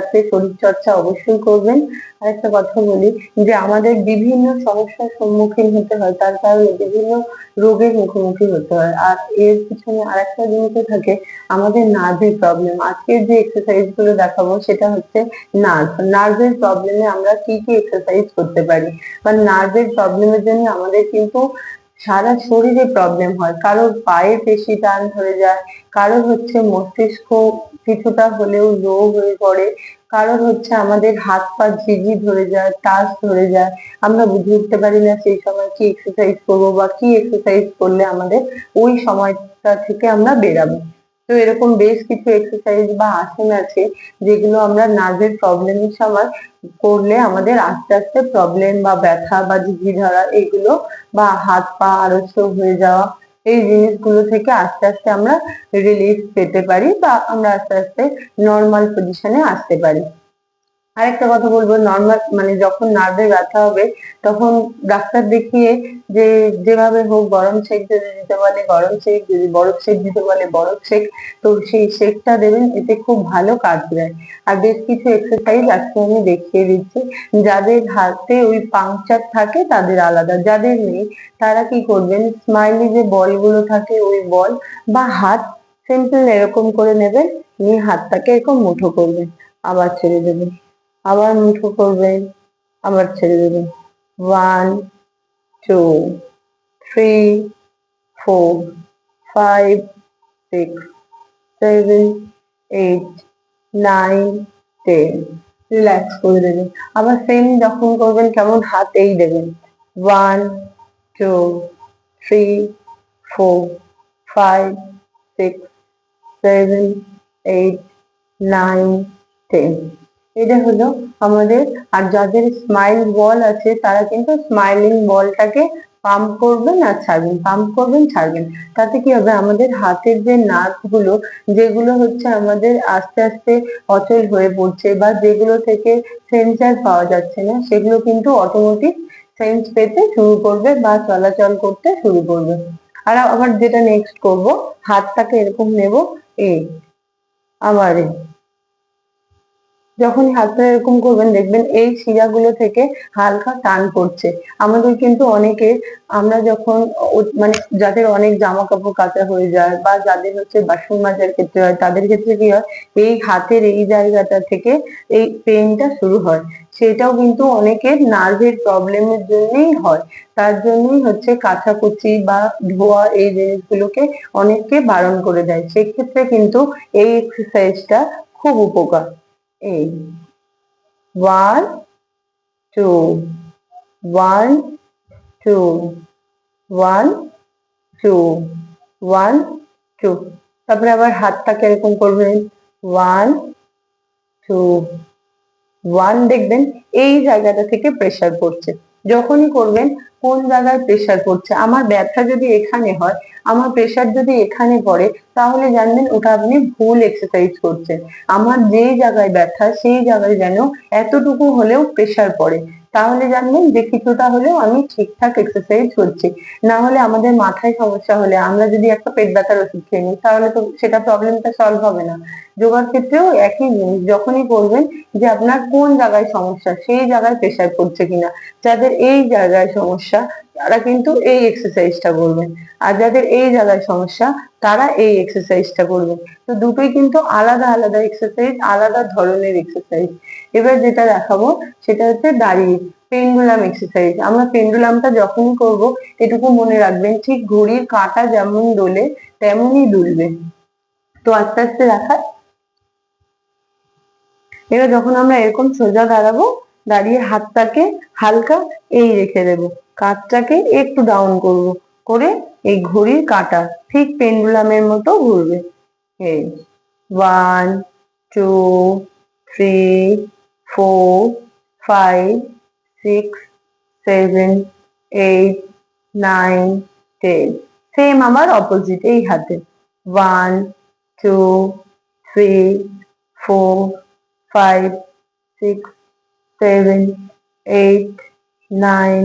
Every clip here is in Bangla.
রাখতে শরীর চর্চা অবশ্যই করবেন। আরেকটা কথা বলি যে আমাদের বিভিন্ন সমস্যার সম্মুখীন হতে হয়, তার কারণে বিভিন্ন রোগের মুখোমুখি হতে হয়। আর এর পিছনে আরেকটা জিনিসও থাকে, আমাদের নার্ভের প্রবলেম। আজকের যে এক্সারসাইজ গুলো দেখাবো সেটা হচ্ছে নার্ভের প্রবলেমে আমরা কি কি এক্সারসাইজ করতে পারি। বা নার্ভের প্রবলেমের জন্য আমাদের কিন্তু সারা শরীরে প্রবলেম হয়, কারোর পায়ে পেশি টান ধরে যায়, কারোর হচ্ছে মস্তিষ্ক কিছুটা হলেও লো হয়ে পড়ে, কারোর হচ্ছে আমাদের হাত পা ঝিঝি ধরে যায়, টাচ ধরে যায়, আমরা বুঝে উঠতে পারি না সেই সময় কি এক্সারসাইজ করবো বা কি এক্সারসাইজ করলে আমাদের ওই সময়টা থেকে আমরা বেরাবো। তো এরকম বেশ কিছু এক্সারসাইজ বা আসন আছে যেগুলো আমরা নার্ভের প্রবলেমের সময় করলে আমাদের আস্তে আস্তে প্রবলেম বা ব্যথা বা ঝিঝি ধরা এগুলো বা হাত পা আড়ষ্ট হয়ে যাওয়া, এই জিনিসগুলো থেকে আস্তে আস্তে আমরা রিলিফ পেতে পারি বা আমরা আস্তে আস্তে নর্মাল পজিশনে আসতে পারি। আরেকটা কথা বলবো, নর্মাল মানে যখন নার্ভে ব্যথা হবে তখন ডাক্তার দেখিয়ে যে যেভাবে হোক গরম সেক যদি দিতে বলে গরম সেক, যদি বরফ সেক দিতে বলে বরফ সেক, তো সেই সেকটা দেবেন, এতে খুব ভালো কাজ দেয়। আর বেশ কিছু এক্সারসাইজ আজকে আমি দেখিয়ে দিচ্ছি। যাদের হাতে ওই পাংচার থাকে তাদের আলাদা, যাদের নেই তারা কি করবেন, স্মাইলি যে বলগুলো থাকে ওই বল বা হাত সিম্পল এরকম করে নেবেন, নিয়ে হাতটাকে এরকম মুঠো করবেন, আবার ছেড়ে দেবেন, আবার মুঠো করবেন, আবার ছেড়ে দেবেন। 1 2 3 4 5 6 7 8 9 10, রিল্যাক্স করে দেবেন। আবার সেম যখন করবেন কেমন হাত এই দেবেন, 1 2 3 4 5 6 7 8 9 10। এটা হলো আমাদের। আর যাদের স্মাইল বল আছে তারা কিন্তু স্মাইলিং বলটাকে পাম্প করবেন আর ছাড়বেন, পাম্প করবেন ছাড়বেন। তাতে কি হবে, আমাদের হাতের যে নার্ভ গুলো যেগুলো হচ্ছে আমাদের আস্তে আস্তে অচল হয়ে পড়ছে বা যেগুলো থেকে সেন্সার পাওয়া যাচ্ছে না, সেগুলো কিন্তু অটোমেটিক সেন্স পেতে শুরু করবে বা চলাচল করতে শুরু করবে। আর আবার যেটা নেক্সট করব, হাতটাকে এরকম নেব, এই আবার যখনই হাতটা এরকম করবেন দেখবেন এই শিরাগুলো থেকে হালকা টান পড়ছে। আমাদের কিন্তু অনেকে, আমরা যখন মানে যাদের অনেক জামা কাপড় কাচা হয়ে যায় বা যাদের হচ্ছে বাসন মাজার ক্ষেত্রে হয়, তাদের ক্ষেত্রে কি হয়, এই হাতের এই জায়গাটা থেকে এই পেনটা শুরু হয়। সেটাও কিন্তু অনেকের নার্ভের প্রবলেমের জন্যই হয়। তার জন্যই হচ্ছে কাচাকুচি বা ধোয়া এই জিনিসগুলোকে অনেককে বারণ করে দেয়। সেক্ষেত্রে কিন্তু এই এক্সারসাইজটা খুব উপকার। এই 1 2 1 2 1 2 1 2, তারপরে আবার হাতটাকে এরকম করবেন, 1 2 1, দেখবেন এই জায়গাটা থেকে প্রেসার পড়ছে। যখনই করবেন কোন জায়গায় প্রেসার পড়ছে, আমার ব্যথা যদি এখানে হয়, আমার প্রেসার যদি এখানে পড়ে, তাহলে জানবেন ওটা আপনি ভুল এক্সারসাইজ করছেন। আমার যেই জায়গায় ব্যথা সেই জায়গায় যেন এতটুকু হলেও প্রেসার পড়ে, তাহলে জানবেন যে কিছুটা হলেও আমি ঠিকঠাক এক্সারসাইজ করছি। না হলে আমাদের মাথায় সমস্যা হলে আমরা যদি একটা পেট ব্যথার ওষুধ খেয়ে নিই, তাহলে তো সেটা প্রবলেমটা সলভ হবে না। যোগার ক্ষেত্রেও একই জিনিস, যখনই করবেন যে আপনার কোন জায়গায় সমস্যা, সেই জায়গায় প্রেসার পড়ছে কিনা। যাদের এই জায়গায় সমস্যা তারা কিন্তু এই এক্সারসাইজটা করবেন, আর যাদের এই জায়গায় সমস্যা তারা এই এক্সারসাইজটা করবেন। তো দুটোই কিন্তু আলাদা আলাদা এক্সারসাইজ, আলাদা ধরনের এক্সারসাইজ। এবার যেটা দেখাবো সেটা হচ্ছে দাঁড়িয়ে পেন্ডুলাম এক্সারসাইজ। আমরা পেন্ডুলামটা যখনই করব, এটুকু মনে রাখবেন, ঠিক ঘড়ির কাঁটা যেমন দোলে তেমনই দুলবে। তো আস্তে আস্তে দেখায়। এবার যখন আমরা এরকম সোজা দাঁড়াবো, দাঁড়িয়ে হাতটাকে হালকা এই রেখে দেবো, কাঁধটাকে একটু ডাউন করব, করে এই ঘড়ির কাঁটা ঠিক পেন্ডুলামের মতো ঘুরবে। এই 1 2 3 4 5 6 7 8 9 10। সেম আমার অপোজিট এই হাতে, 1 2 3 4 5 6 7 8 9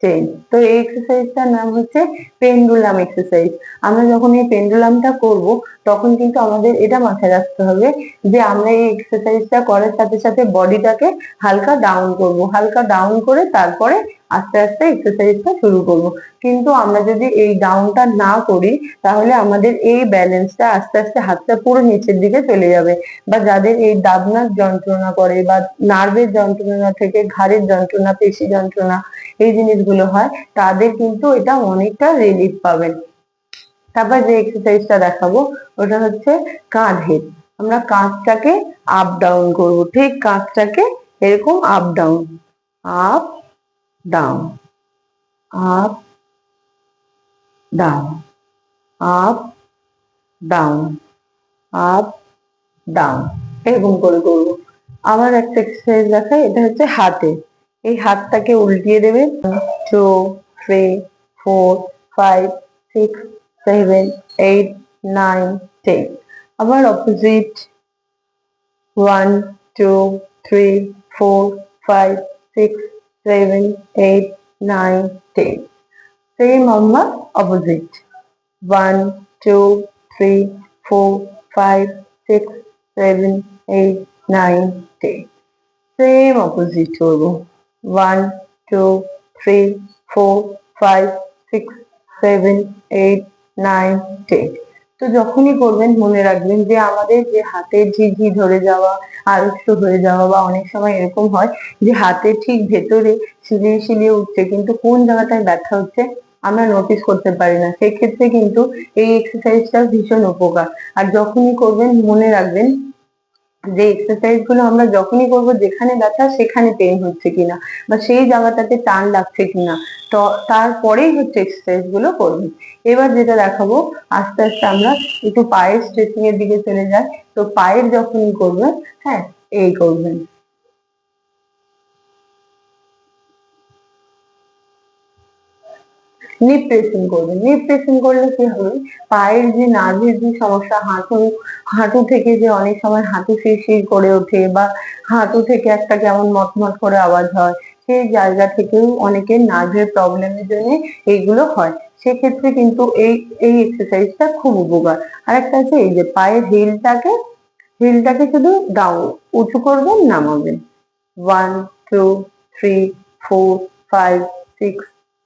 চেঞ্জ। তো এই এক্সারসাইজটার নাম হচ্ছে পেন্ডুলাম এক্সারসাইজ। আমরা যখন এই পেন্ডুলামটা করব তখন কিন্তু আমাদের এটা মাথায় রাখতে হবে যে আমরা এই এক্সারসাইজটা করার সাথে সাথে বডিটাকে হালকা ডাউন করব, হালকা ডাউন করে তারপরে আস্তে আস্তে এক্সারসাইজটা শুরু করব। কিন্তু আমরা যদি এই ডাউনটা না করি তাহলে আমাদের এই ব্যালেন্সটা আস্তে আস্তে হাতটা পুরো নিচের দিকে চলে যাবে। বা যাদের এই দাবনার যন্ত্রণা করে বা নার্ভের যন্ত্রণা থেকে ঘাড়ের যন্ত্রণা, পেশি যন্ত্রণা, এই জিনিসগুলো হয়, তাদের কিন্তু এটা অনেকটা রিলিফ পাবেন। তারপর যে এক্সারসাইজটা দেখাবো ওটা হচ্ছে কাঁধের। আমরা কাঁধটাকে আপ ডাউন করব, ঠিক কাঁধটাকে এরকম up down, up down, up down, up down, up down, এরকম করে করব। আবার একটা এক্সারসাইজ দেখাই, এটা হচ্ছে হাতে। এই হাতটাকে উল্টিয়ে দেবে, 2 3 4 5 6 7 8 9 10। আবার অপোজিট, 1 2 3 4 5 6 7 8 9 10। সেম আমরা অপোজিট, 1 2 3 4 5 6 7 8 9 10। সেম অপোজিট করবো, 1 2 3 4 5 6 7 8 9 10। তো যখনই করবেন মনে রাখবেন যে আমাদের যে হাতের ঝিঝি ধরে যাওয়া, আলস্য হয়ে যাওয়া, বা অনেক সময় এরকম হয় যে হাতের ঠিক ভেতরে শিলিয়ে শিলিয়ে উঠছে কিন্তু কোন জায়গাটায় ব্যথা হচ্ছে আমরা নোটিস করতে পারি না। সেক্ষেত্রে কিন্তু এই এক্সারসাইজটা ভীষণ উপকার। আর যখনই করবেন মনে রাখবেন যে এক্সারসাইজ গুলো আমরা যখনই করব যেখানে ব্যথা সেখানে পেন হচ্ছে কিনা বা সেই জায়গাটাতে টান লাগছে কিনা, তো তারপরেই হচ্ছে এক্সারসাইজ গুলো করবেন। এবার যেটা দেখাবো, আস্তে আস্তে আমরা একটু পায়ের স্ট্রেচিং এর দিকে চলে যাই। তো পায়ের যখনই করবেন, হ্যাঁ, এই করবেন, নিপ প্রেসিং করবেন। নিপ প্রেসিং করলে কি হবে, পায়ের যে নার্ভের যে সমস্যা, হাঁটু হাঁটু থেকে যে অনেক সময় হাঁটু শিরশির করে ওঠে বা হাঁটু থেকে একটা কেমন মটমট করে আওয়াজ হয়, সেই জায়গা থেকেও অনেকের নার্ভের প্রবলেমের জন্য এইগুলো হয়। সেক্ষেত্রে কিন্তু এই এই এক্সারসাইজটা খুব উপকার। আরেকটা আছে, এই যে পায়ের হিলটাকে শুধু ডাউন, উঁচু করবেন, নামাবেন, 1 2 3 4 5 6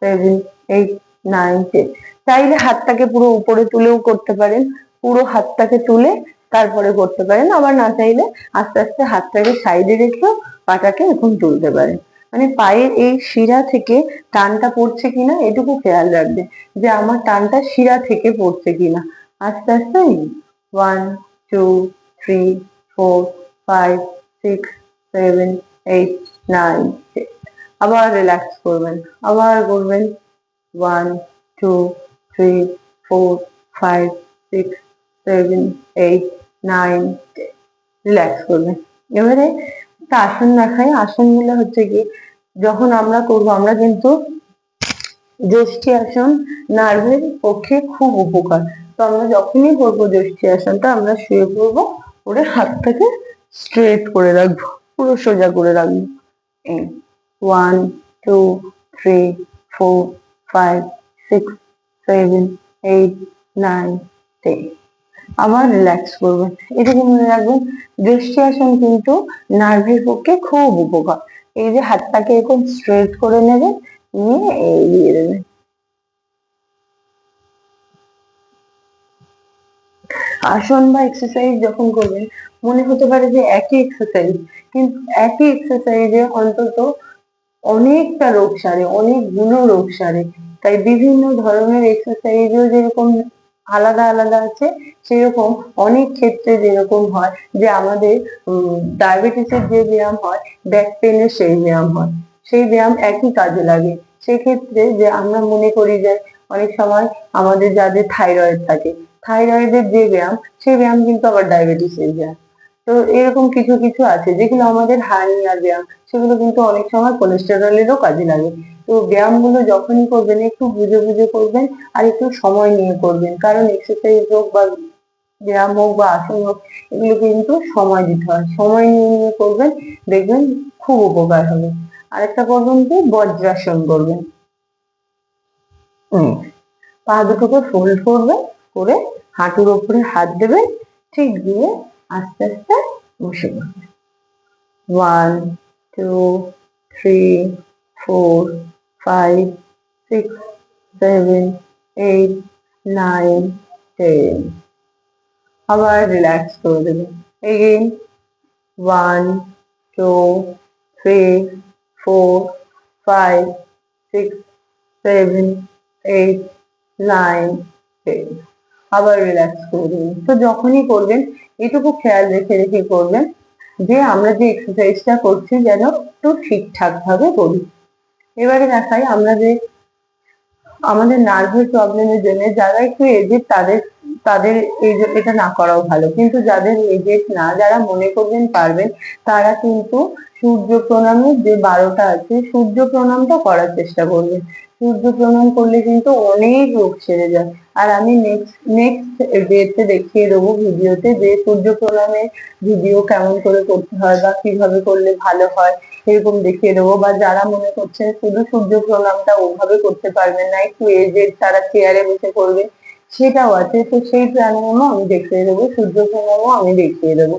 7 8 9 10। চাইলে হাতটাকে পুরো উপরে তুলেও করতে পারেন, পুরো হাতটাকে তুলে তারপরে করতে পারেন। আবার না চাইলে আস্তে আস্তে হাতটাকে সাইডে রেখেও পাটাকে এখন তুলতে পারেন। মানে পায়ের এই শিরা থেকে টানটা পড়ছে কিনা এটুকু খেয়াল রাখবেন যে আমার টানটা শিরা থেকে পড়ছে কিনা। আস্তে আস্তে 1 2 3 4 5 6 7 8 9 10। আবার রিল্যাক্স করবেন, আবার করবেন, 1 2 3 4 5 6 7 8 9 10। রিল্যাক্স করবেন। এবারে একটা আসন দেখাই। আসনগুলো হচ্ছে কি, যখন আমরা করবো আমরা কিন্তু যষ্টি আসন নার্ভের পক্ষে খুব উপকার। তো আমরা যখনই করবো যষ্টি আসনটা, আমরা শুয়ে পড়বো, করে হাতটাকে স্ট্রেট করে রাখবো, পুরো সোজা করে রাখবো। 1 2 3 4 5 6 7 8 9 10। আবার রিল্যাক্স করবেন। এটাকে মনে রাখবেন, যষ্টি আসন কিন্তু নার্ভের পক্ষে খুব উপকার। এই যে হাতটাকে এরকম স্ট্রেট করে নেবেন, নিয়ে এগিয়ে দেবেন। আসন বা এক্সারসাইজ যখন করবেন মনে হতে পারে যে একই এক্সারসাইজ, কিন্তু একই এক্সারসাইজে অন্তত অনেকটা রোগ সারে, অনেকগুলো রোগ সারে। তাই বিভিন্ন ধরনের এক্সারসাইজও যেরকম আলাদা আলাদা আছে, সেরকম অনেক ক্ষেত্রে যেরকম হয় যে আমাদের ডায়াবেটিসের যে ব্যায়াম হয়, ব্যাক পেনের সেই ব্যায়াম হয়, সেই ব্যায়াম একই কাজে লাগে। সেক্ষেত্রে যে আমরা মনে করি যে অনেক সময় আমাদের যাদের থাইরয়েড থাকে, থাইরয়েডের যে ব্যায়াম সেই ব্যায়াম কিন্তু আবার ডায়াবেটিসের ব্যায়াম। তো এরকম কিছু কিছু আছে যেগুলো আমাদের হার্নিয়ার ব্যায়াম, সেগুলো কিন্তু অনেক সময় কোলেস্টেরলেরও কাজে লাগে। তো ব্যায়ামগুলো যখনই করবেন একটু বুঝে বুঝে করবেন, আর একটু সময় নিয়ে করবেন, কারণ এক্সারসাইজ হোক বা ব্যায়াম হোক বা আসন হোক, এগুলো কিন্তু সময় দিতে হয়। সময় নিয়ে নিয়ে করবেন, দেখবেন খুব উপকার হবে। আরেকটা করবেন কি, বজ্রাসন করবেন। পা দুটোকে ফোল্ড করবে, করে হাঁটুর ওপরে হাত দেবে, ঠিক দিয়ে আস্তে আস্তে বসে পড়বে। 1 2 3 4 5 6 7 8 9 10। আবার রিল্যাক্স করে দেবে। এগেইন 1 2 3 4 5 6 7 8 9 10। আবার রিল্যাক্স করে দেবেন। তো যখনই করবেন এটুকু খেয়াল রেখে রেখে করবেন যে আমরা যে এক্সারসাইজটা করছি যেন একটু ঠিকঠাক ভাবে করি। এবারে দেখাই আমরা যে আমাদের নার্ভের প্রবলেমের জন্য যারা একটু এজেড তাদের তাদের এটা না করাও ভালো, কিন্তু যাদের এজেড না, যারা মনে করবেন পারবেন, তারা কিন্তু সূর্য প্রণামের যে 12টা আছে সূর্য প্রণামটা করার চেষ্টা করবেন। সূর্য প্রণাম করলে কিন্তু অনেক রোগ সেরে যায়। আর আমি নেক্সট ডেতে দেখিয়ে দেবো ভিডিওতে যে সূর্য প্রণামের ভিডিও কেমন করে করতে হয় বা কিভাবে করলে ভালো হয় এরকম দেখিয়ে দেবো। বা যারা মনে করছেন শুধু সূর্য প্রণামটা ওভাবে করতে পারবেন না, একটু এজেড তারা চেয়ারে বসে করবে, সেটাও আছে। তো সেই প্রাণায়ামও আমি দেখিয়ে দেবো, সূর্য প্রণামও আমি দেখিয়ে দেবো।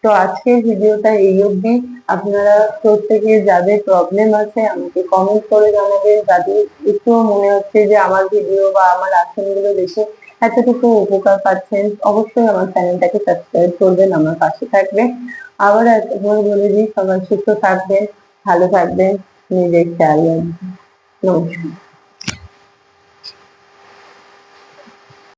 তো আজকের ভিডিওটা এই অবধি। আপনারা প্রত্যেকে যাদের প্রবলেম আছে আমাকে কমেন্ট করে জানাবেন। যাদের একটু মনে হচ্ছে যে আমার ভিডিও বা আমার আসনগুলো দেখে এতটুকু উপকার পাচ্ছেন, অবশ্যই আমার চ্যানেলটাকে সাবস্ক্রাইব করবেন, আমার পাশে থাকবেন। আবার একবার বলে দিই, সবাই সুস্থ থাকবেন, ভালো থাকবেন, নিজের খেয়াল রাখবেন। নমস্কার।